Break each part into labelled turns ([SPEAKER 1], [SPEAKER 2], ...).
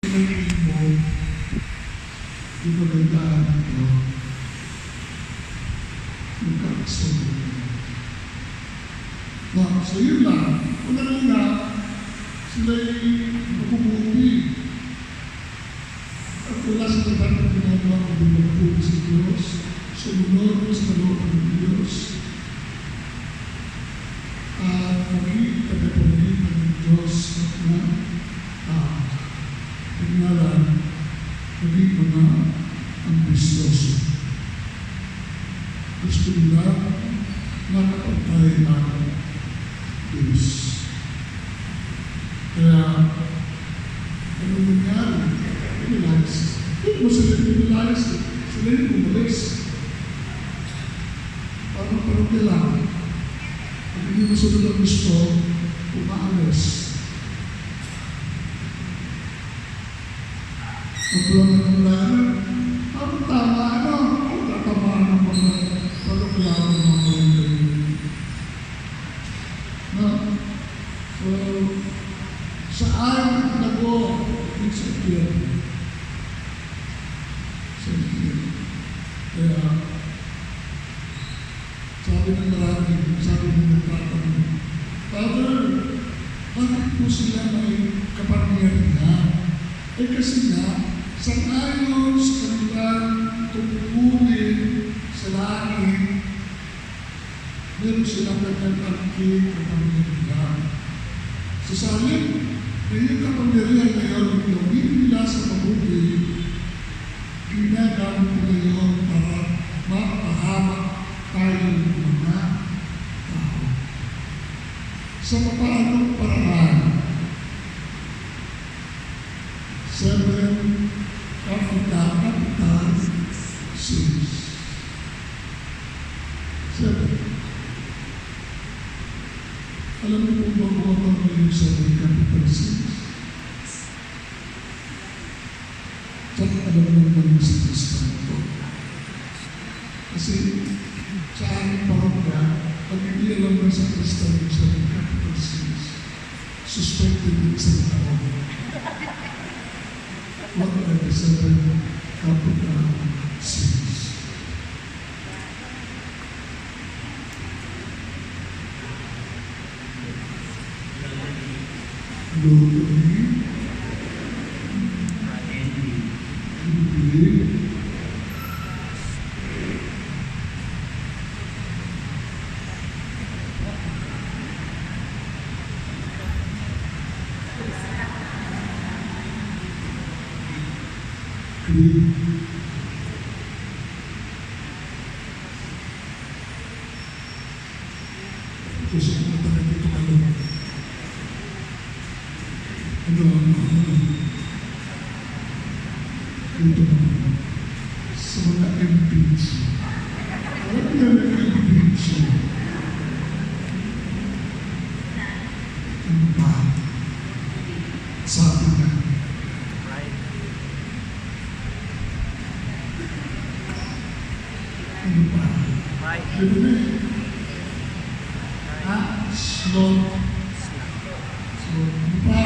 [SPEAKER 1] Pinayin mo, yung magandaan ito, magkakasunod. So yun lang. Una-una, sila'y mabubuti. At wala sa lahat ng ginagawa ko din magbubuti sa Diyos, sumunod sa kalooban ng Diyos, at maging tagapamagitan ng Diyos at na pagnalan, maging mga ambisyoso. Gusto nila makapagtay ng Diyos. Kaya, ano nangyari? Pinilayas. Hindi mo sila pinilayas. Sila yung umalis. Parang kailangan. Pag hindi mo sila ang gusto, umaalis. Magpulang ng lana, parang tama, ano? Ang tatamaan ng mga pagkaklaro ng mga so, saan nag-o? It's a clear. Kaya, sabi ng marami, sabi ng nagtatanong, Father, bakit po sila may kapangyarihan? Kasi nga, sang-ayon sa kanilang tungkulin sa langit, meron silang nagkakangkin kapangyarihan. Sa salin, ngayong kapangyarihan ngayon, yung gawin nila sa mabuti, ginagamit nila yun para mapahamak tayo ng mga tao. Sa papaanong paraan, 7 capital sins. 7. Alam mo kung bago mo yung 7 capital sins? Saan alam mo naman yung sa Kristo ito? Kasi sa aming parokya, pag hindi alam mo sa Kristo yung 7 capital sins, suspected din sa taon. What are the 7 capital sins? Glory, envy, greed, gusto ko talaga dito kalunod. Dito naman, sa mga MPs. Alam niyo na yung MPs. Ano ba? Sabi na. Ano ba? Ano ba? Slow. Ano ba?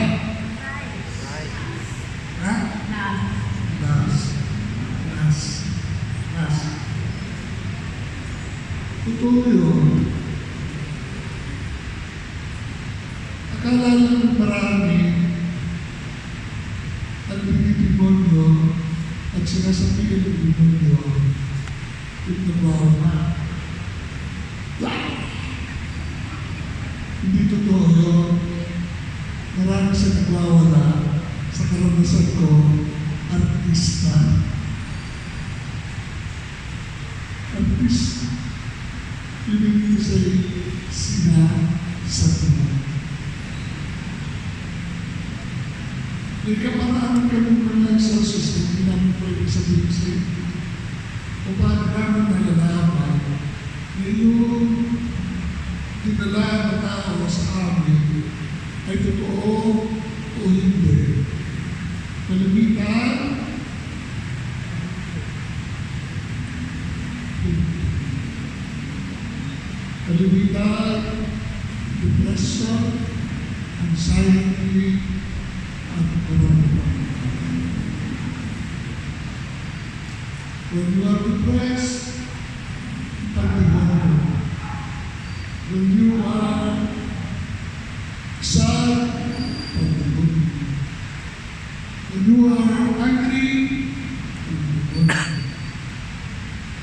[SPEAKER 1] Totoo yun. Akala lang ng marami ang binidemonyo at sinasabihin ng demonyo yung nabawa na. Hindi totoo yun. Marami sa nagwawala sa karanasan ko, artista. Artista. Pinigil sa'yo sa tunog. May kaparaan ka ng mga exorcist, hindi namin pwede sabihin sa'yo. O paano namin nalalaman na yung dinala na tao sa amin ay totoo o hindi. Kalimitan, depression, anxiety, at marami. When you are depressed, pag-demonyo. When you are sad, pag-demonyo. When you are angry, pag-demonyo.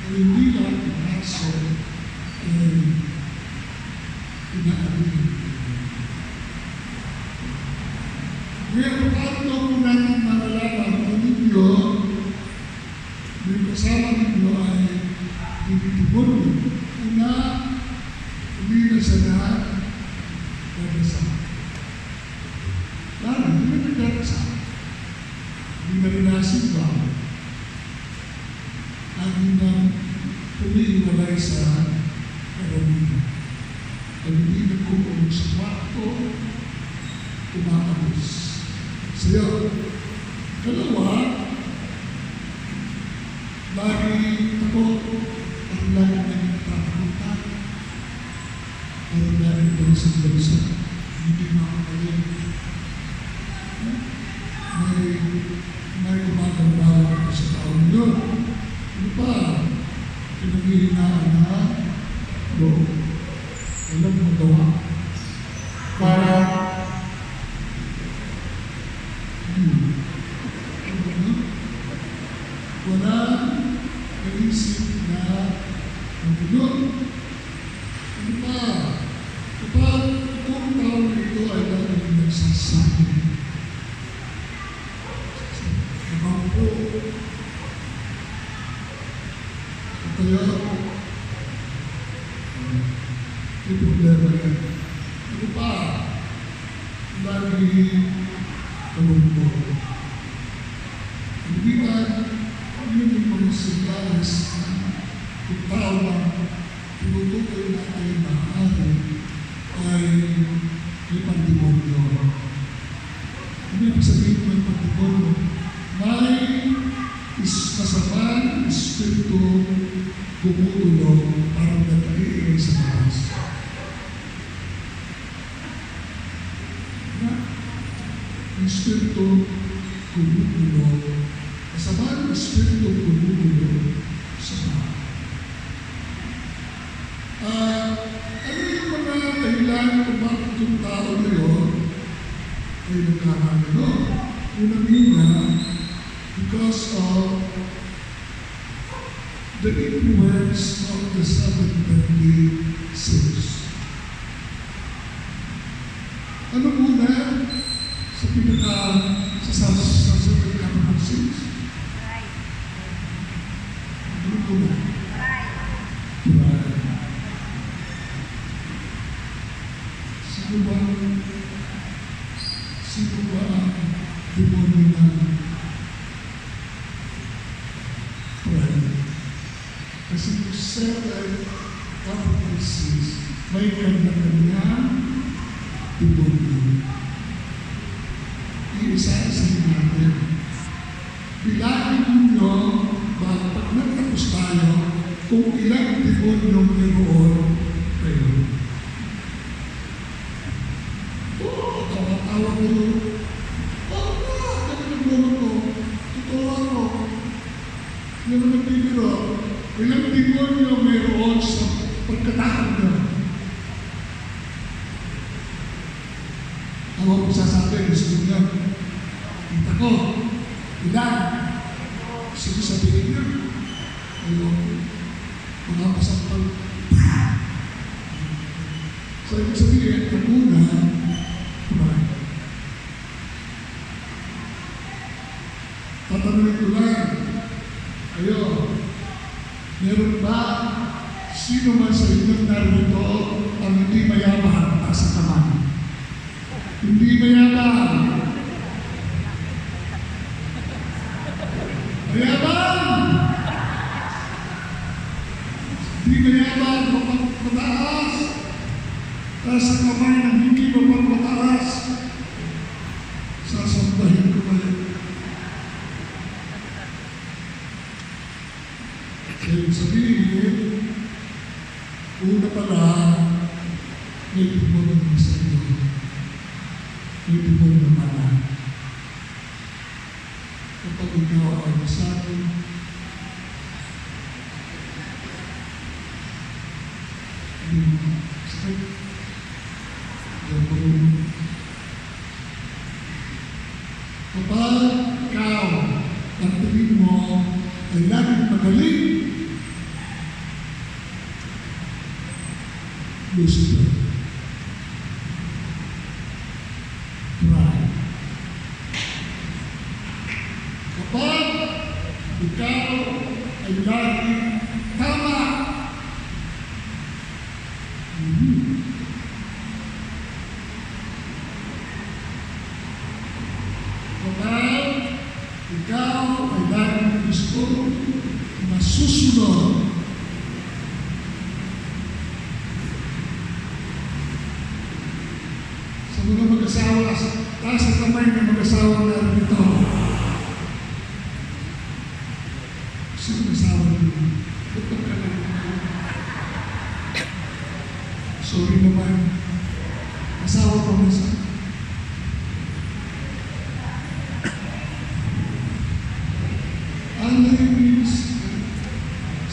[SPEAKER 1] Kung hindi lang inaso, inaamin. Ngayon, paano po natin malalaman kung ninyo, yung kasama ninyo ay tinitibon. Una, hindi na siya na nagdasal. Lalo, hindi na nagdasal. Hindi na rin nasimba. Ang na tumiiwalay sa karamihan. Pag hindi nagkukulong sa kwarto, kumakabos. Sa'yo, dalawa, lagi ako, ang lagi na nagtatakutan. Parang lagi ko sa bansa, hindi makakalit. May kumakambawa ako sa taon yun. Ano pa? Pinaghihinaan na, walang magawa. Para wala naisip na magulo. Ano pa? Kapag kung tao ito ay laging nagsasabi. Kapag po, kaya may problema yan. Ano pa? Lagi kabumbo. Hindi ba yun yung mga sigalas na kung tao lang tinutukoy natin na maaari ay may pandemonyo. Hindi ibig sabihin may pandemonyo. May kasamang espiritu gumutulong para nag-iingay sa taas. Espiritu gumutulong. Kasamang espiritu gumutulong sa taas. Ano yung mga dahilan kung bakit yung tao na yun ay nagkakagano? Unang-una, because of the influence of the seven deadly sins. Ano muna sa seven capital sins? Ano muna? Pride. Sino ba ang demonyo na pride? Kasi yung seven capital sins, may kanya-kanyang demonyo. Iisa-isahin natin. Bilangin ninyo, pag nagtapos tayo, kung ilang demonyo meron kayo. Tawa ko, kami naglulog ko, totoo ako. Hindi naman nagbibiro. Ilang demonyo meron sa pagkatakot niya. Ako po sasabi, gusto niya, kita ko, ilan? Sige sabihin niya. Ayun, mga pasampal. So, ibig sabihin, ang una, pride. Tatanungin ko lang, kayo, meron ba sino man sa inyong narito ang hindi mayaman at sa kamay? Hindi mayaman. Mayaman! Hindi mayaman, mapagmataas. Sa kamay ng hindi mapagmataas. Sasambahin ko kayo. Ibig sabihin, una pala, may demonyo naman sa inyo. May demonyo naman. Kapag ikaw ay masabi, yung sakit. Kapag ikaw, ang tingin mo ay laging magaling, Lucifer. Pride. Kapag ikaw ay laging tama, kapag ikaw ay laging gusto masusunod, sa mga mag-asawa, taas ang kamay ng mag-asawa natin ito. Sino mag-asawa nito? Tutog ka lang. Sorry naman. Asawa ko na sa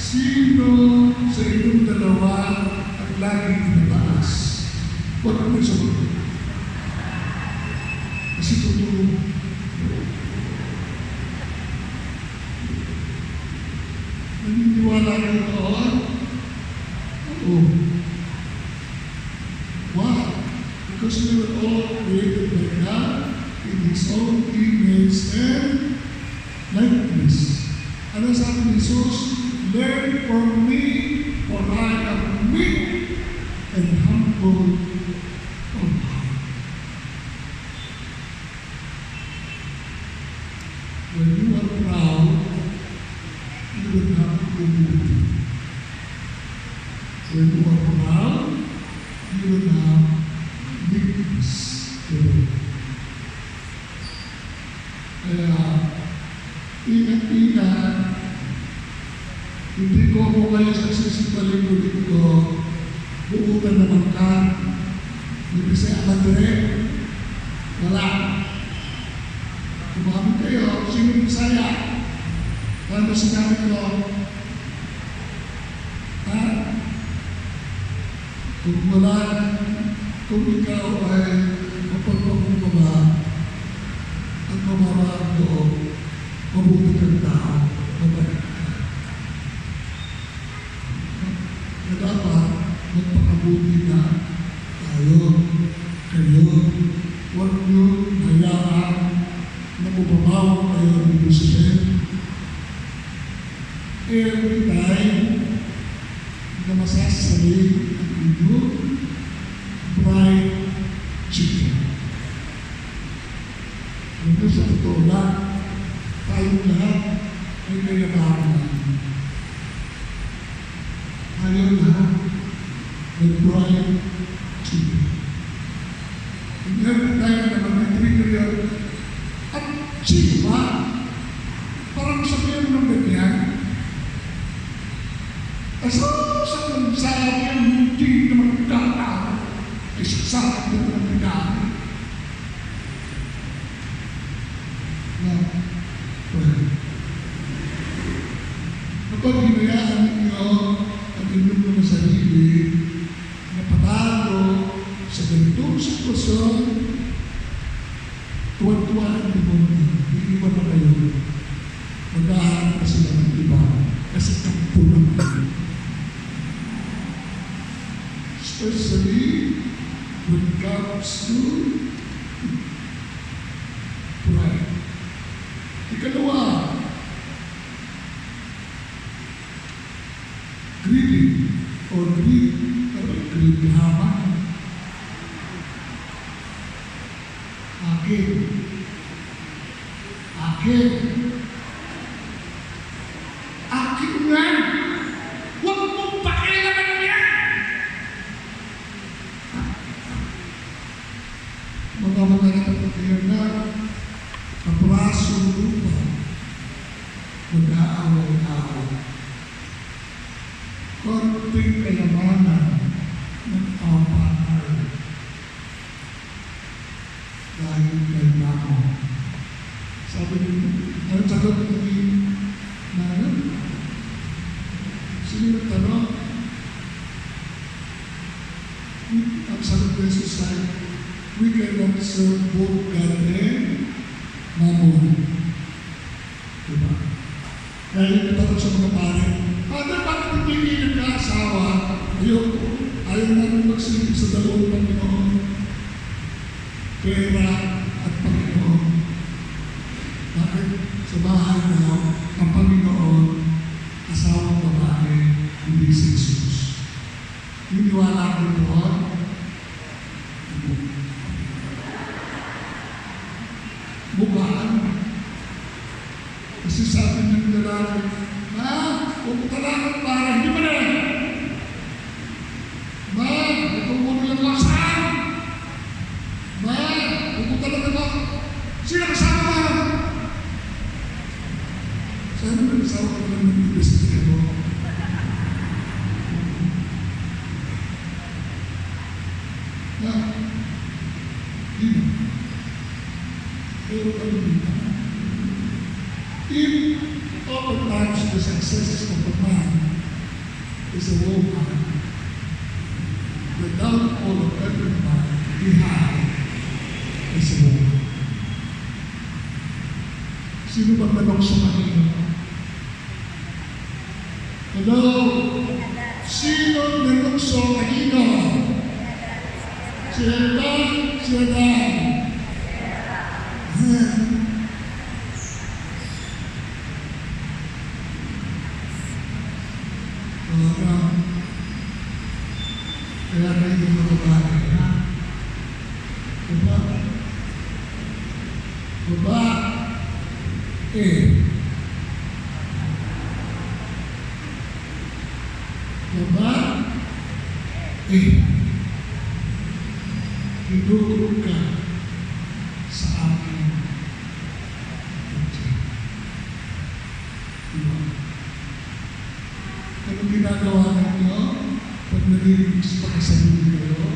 [SPEAKER 1] sino sa inyong dalawa ang laging pinataas? Huwag mo sagot. Kasi totoo. Naniniwala kayo doon? Oo. Why? Because we were all created by God in His own image and likeness. Ano sabi ni Jesus? Learn from me, for I am meek and humble of heart. When you are proud, you will have humility. When you are proud, you will have meekness. Kaya, ingat-ingat. Hindi ko ako kayo sa sisipaling ulit ko, buutan naman ka, hindi siya aladre, wala. Kumamit kayo, sino Bisaya? Ano sinabi ko? Ha? Kung wala, kung ikaw ay mapagpakumbaba, at mamaraan ko, mabuti kang tao, mabalik ka. Na dapat magpakabuti na tayo, kayo, huwag nyo hayaan na mababaw kayo ng Lucifer. Every time na masasalig ang inyong bright chicken. Ano sa totoo lang, tayong lahat ay kayamanan. Ayaw lahat ng bright chicken. And every time na mag-trigger yun, at chicken ba? Parang sabihin mo ng ganyan. Sa sabi ang hindi naman kakao, ay sasabi naman ng kakao. Kapag hinayaan ninyo ang inyong mga sarili na patalo sa ganitong sitwasyon, tuwan-tuwa ang demonyo, iiwan na kayo. Maghahanap pa sila ng iba kasi kampo naman. Especially when it comes to pride. Ikalawa, greedy or greed haman. Akin. Akin yan! Huwag mong pakialaman yan! Mga kapatid na kapraso lupa, mag-aaway-aaway. Konting kayamanan ng kapahal dahil kay Namo. Sabi niyo, ano sagot ni Nano? Sino nagtanong? ang sagot ng Jesus ay, we cannot serve both God and Mammon. Diba? Kaya yung tanong sa mga pare, Father, bakit hindi nagkaasawa? Ayaw namin magsilip sa dalawang Panginoon. Pera at Panginoon. Bakit sa bahay na ang Panginoon, asawang babae, hindi si Jesus? Niniwala ko doon. Bukaan. Kasi sabi ng lalaki, kung talagang para, hindi mo na. Ito mo nilang lasan. Kung talaga ba, sino kasama ba? Sabi ng asawa ko lang ng investigator mo. Pero ano dito? If oftentimes the success of a man is a woman, the downfall of every man behind is a woman. Sino bang tanong sa kanina? Hello? Sino tanong sa kanina? Sila. Kaya kayo yung mga babae, ha? Idurog ka sa akin. Diba? Anong ginagawa ninyo? Pag narinig sa pagkasabi kayo,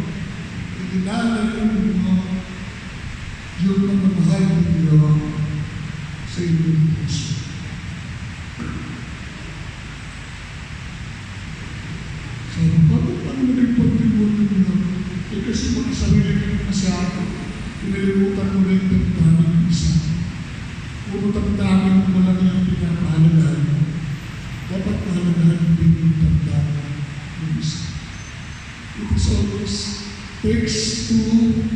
[SPEAKER 1] itinalagan ninyo yung mamamahal ninyo sa inyong puso. Sabi ba, paano naging pag-tributo ninyo? Kasi makasarili ka na masyado, pinalimutan mo na yung damdamin ng isa. Puro damdamin mo lang yung pinapahalagaan mo. Dapat mahalagaan din yung damdamin ng isa. It is always takes two.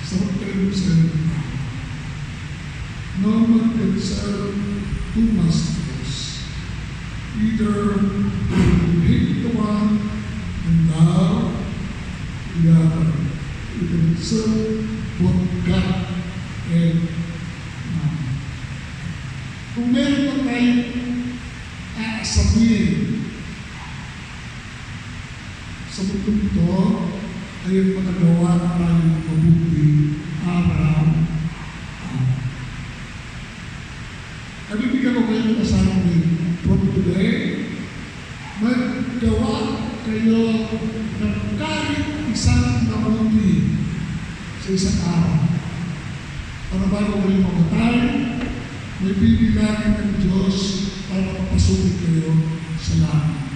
[SPEAKER 1] Sarap kayo serve. No one can serve two masters. Either you hate the one and love the other. You can serve both God and man. Kung meron pa tayong sabihin sa mundong ito, ay ang magagawa tayong mabuti araw-araw. Nabibigyan ko kayo ng assignment. From today, maggawa kayo ng kahit isang mabuti sa isang araw. Para bago kayo mamatay, may bibilangin ng Diyos para mapasukin kayo sa langit.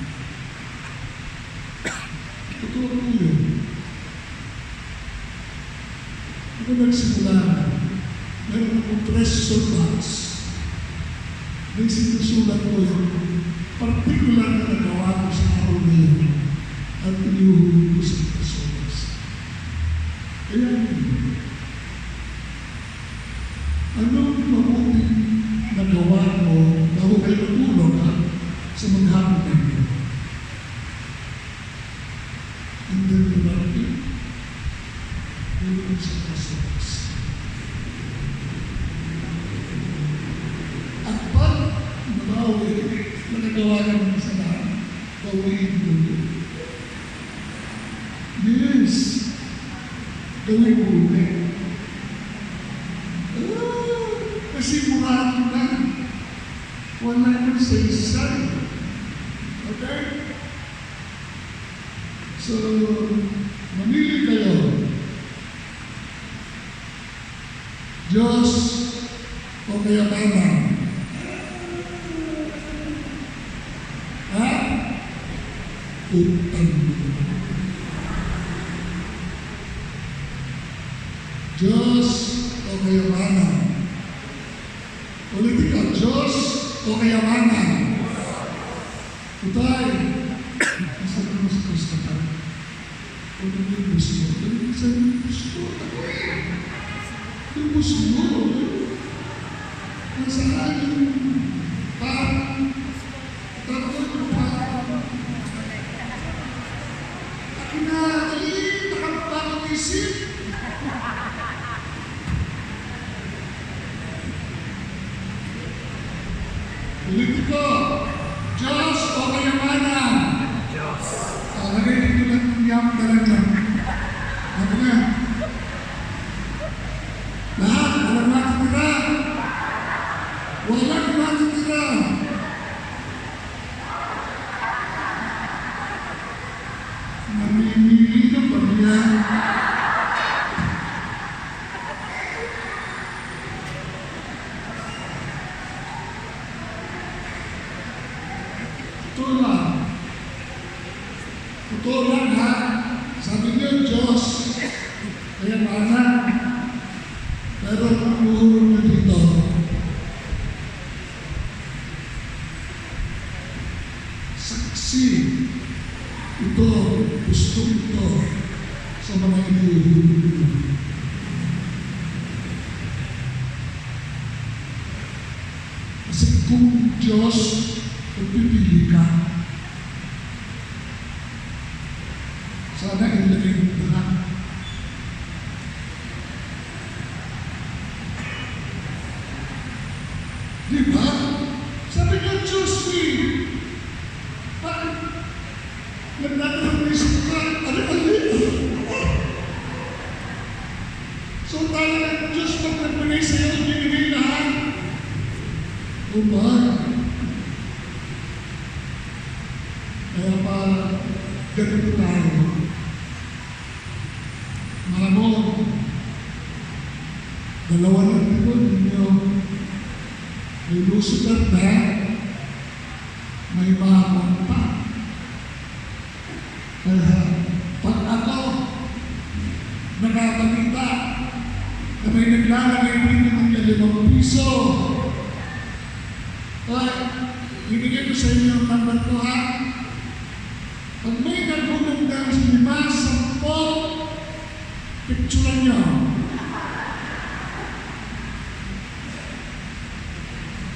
[SPEAKER 1] Totoo po yun. Ako nagsimula na, meron akong 3 soldats. May sinusulat ko yung partikular na nagawa ko sa araw na yun at iniuhuli ko sa personas. Kaya anong mabuting nagawa mo na hukay matulog sa mga hapon na ito? Hindi mo natin tulog sa personas. Nagagawa ka ng kasalanan, gawin mo yun. Yes, gawin mo yun. Kasi murado na. Wala nang saysay. Okay? So, mamili kayo. Diyos o kayamanan. utang mo. Diyos o kayamanan? Ulitin ka, Diyos o kayamanan? Utay, nasa ka sa Kristo ka? O yung gusto mo? Saan yung gusto? Yung gusto mo? Nasaan yung parang tapos yung parang akin na, nakapagpapang isip. Ulitin ko, Diyos o kayamanan? Diyos. Lagay dito lang yung yaman talaga. Ano na? Lahat, walang matitira. Walang matitira. Namimili na ba niya? Totoo lang ha. Sabi niyo, Diyos, kayamanan. Pero ang uhuro niyo dito, saksi ito, gusto ito sa mga inuuhuro niyo. Kasi kung Diyos, pagpipili ka, sana ilagay mo lahat. Diba? Sabi niya, Diyos eh. Bakit? Nagdadalawisip ka, ano-ano? So tayo ng Diyos pag nagbigay sa'yo, binigay lahat. Diba? Kaya pa, ganito tayo. Maramon, dalawa ng likod ninyo, may lusutan na, may mahamon pa. Kaya, pag ako, nakabalita, na may naglalagay rin ng ₱5, kaya, ibigay ko sa inyo ang number ko ha. Pag may nagulong ng 5, 10, picturean nyo.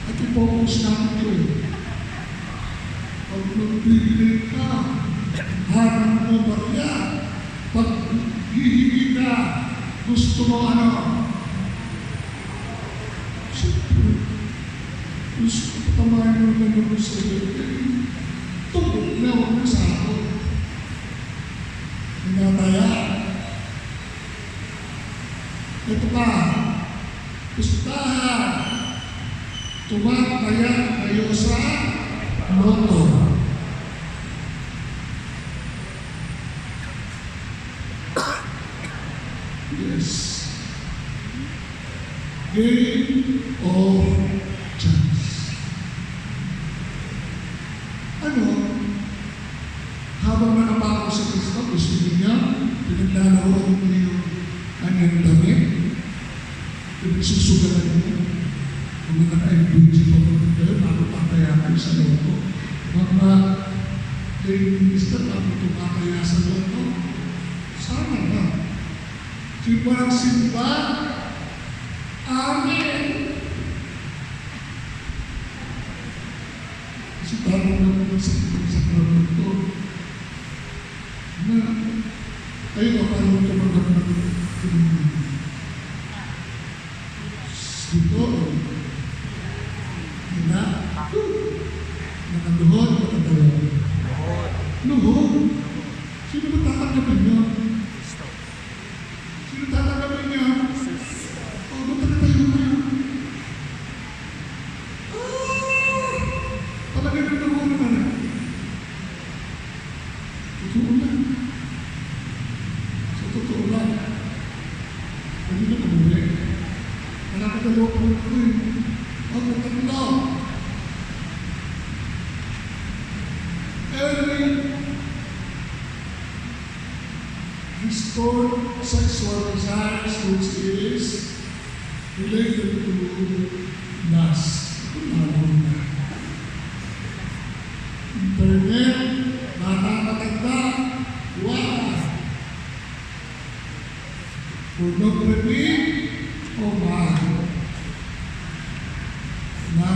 [SPEAKER 1] At i-focus natin yun. Pag magbibigay ka, harap mo barya. Pag hihingi ka, gusto mo ano? Siyempre, gusto ko patamahin mo na naman sa iyo. Tungkol na huwag na sa ako. Hinataya. Ito pa, pustahan, tumataya kayo sa loto. Yes. Game of chance. Ano? Habang nakapako sa Kristo, gusto niya, pinaglalaroan mo yung kanyang damit, pinagsusugalan mo, kung naka-MPG pa mo kayo, bago papaya kayo sa loto. Mga lay minister, bago tumapaya sa loto, sana na. Simba ng simba, amen! Kasi parang naman sa krabot ko, na kayo ba parang tumanggap ng dito, na, nakaluhod, nakadalaw. Luhod? Sino ba tatanggapin niyo? Sino tatanggapin niyo? O, ba't nakatayo kayo? Palagay ng luhod na na. Totoo lang. Sa totoo lang. Hindi na kamuli. Nakakadalaw ko eh. Ang tatlo. Every discord sexual desires, which is related to lust. Lalo na. Internet, nakakatanda, wow! Pornography, o mahal. Na.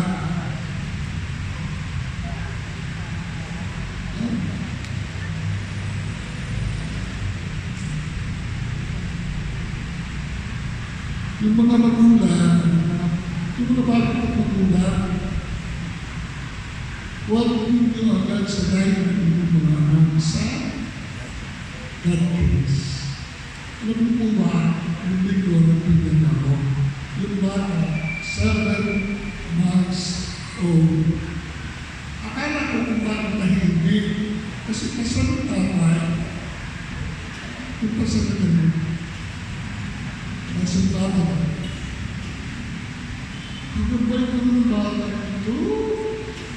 [SPEAKER 1] Yung mga magulang, yung mga bagong magulang, huwag ninyo agad sa gaya ng inyong mga anak sa godliness. Alam mo po ba, yung linggo ng tingnan ako, yung bata, 7 months old. Akala ko kung bakit tahimik, kasi kasunod tatay, yung pasunod na nasa bata. Yung balik ko ng bata ito,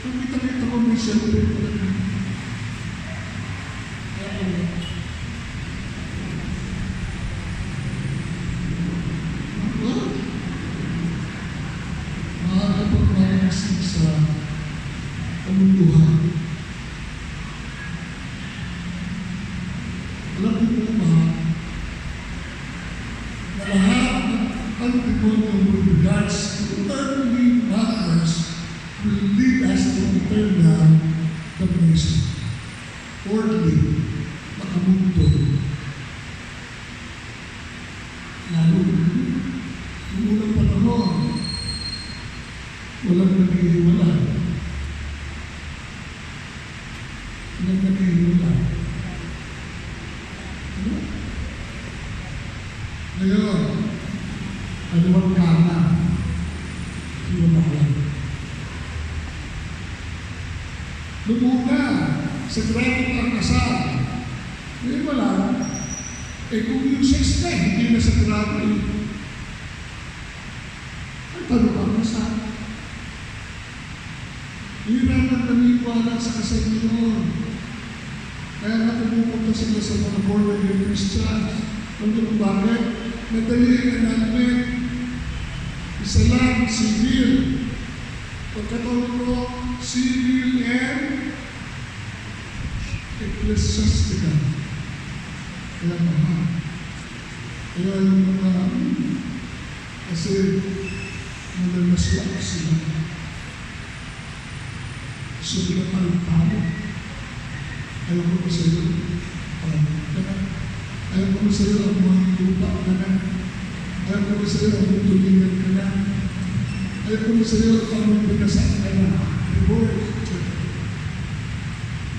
[SPEAKER 1] nakita-kita ko may cellphone ko lang. Sa kamunduhan. Alam niyo po ba na lahat ng demonyo with regards to earthly matters will lead us to eternal damnation. Fourthly, makamundo. Lalo, yung unang panahon, walang naghihiwalay. Walang naghihiwalay. Ano? Ngayon, anuang kama, hiwalay. Lumuna, sagrado ang kasal. Ngayon wala. Kung yung sex na, hindi na sagrado yun. Ang tanong ang kasal. Hirap ang naniwala sa kasal noon. Kaya nga pumupunta sila sa mga born-again Christians. Alam kung bakit? Madali ang annulment. Isa lang, civil. Pagkatawag ko, civil and ecclesiastical. Kaya mahal. Kaya yung mga kasi nalalaswak sila. So, pinapalipano. Ayaw ko sa iyo, ayaw ko sa iyo ang mga lupa ka na. Ayaw ko sa iyo ang mga tulingan ka na. Ayaw ko sa iyo ang mga binasaan ka na. Reward.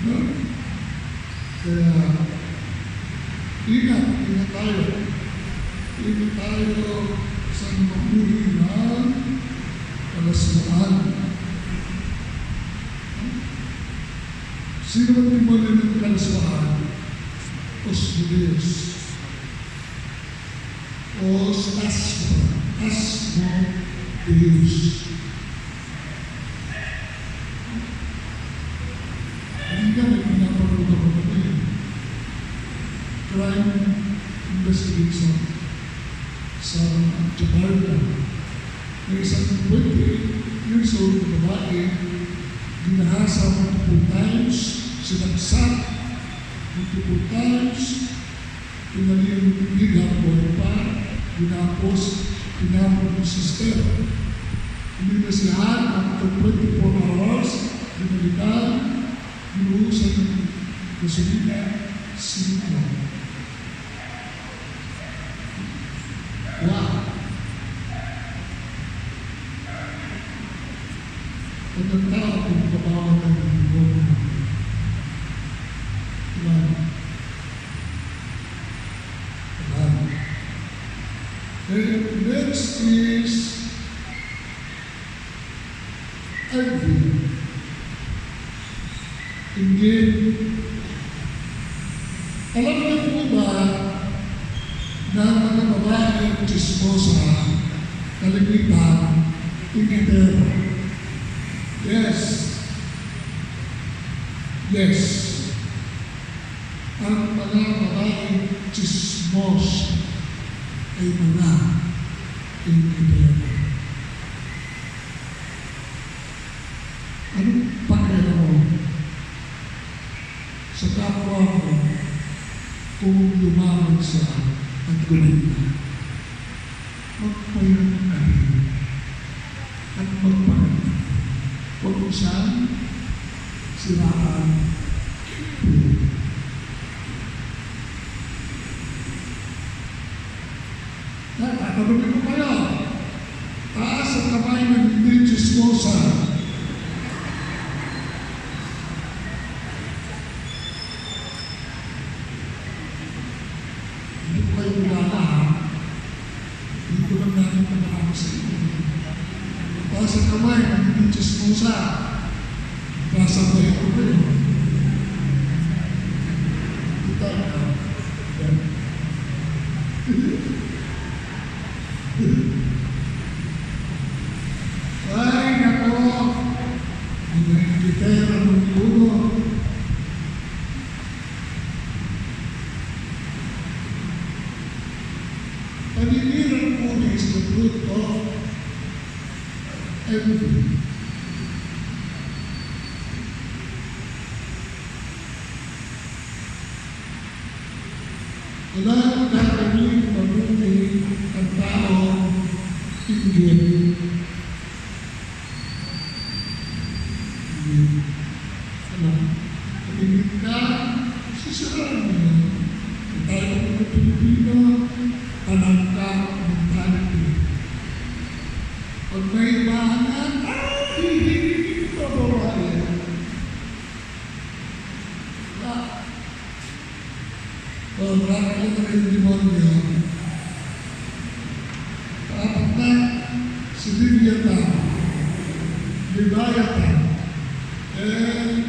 [SPEAKER 1] No? Kaya, ingat tayo. Ingat tayo sa mahuli ng kalaswaan. Sino ang timuli ng kalaswaan? Os Judeos. Os Asmo Deus. Hindi ka may pinapanood ako natin. Crime investigation sa Jakarta. May isang 20 years old na babae, ginahasa multiple times, sinagsak multiple times, pinalihan ng tubig hapon pa, ginapos, pinapon ng sister. Pinilasihan after 24 hours, binalikan, binuhusan ng gasolina, sinito. Wow! Pagkatao kung kabawa ng mga then next is envy. Again, alam niyo po ba na mga babae chismosa, kalimitan, ingitero? Yes. Yes. ang mga babaeng chismos ay mga inibera. Anong pakialam mo sa kapwa mo kung lumaman siya at gumanda? Magpayon ka rin at magpaganda. Huwag mo siyang siraan. Tatanungin ko kayo, taas ang kamay ng hindi chismosa. Hindi ko kayo kilala, ha? Hindi ko lang natin pagkakama sa inyo. Taas ang kamay ng hindi chismosa. Kasabay ko kayo. Kita na. Ay, nako! Ang nangingitera ng ulo. Paninirang muna is the root of everything. Walang gagawin mabuti ang taong inggit. Kapigit ka, sisiraan mo yan. Kung tayo mga Pilipino, panangka ng talent. Pag may bahanan, hindi ko babae. Marami na rin demonyo. Apat na si Leviathan, Leviathan, Leviathan.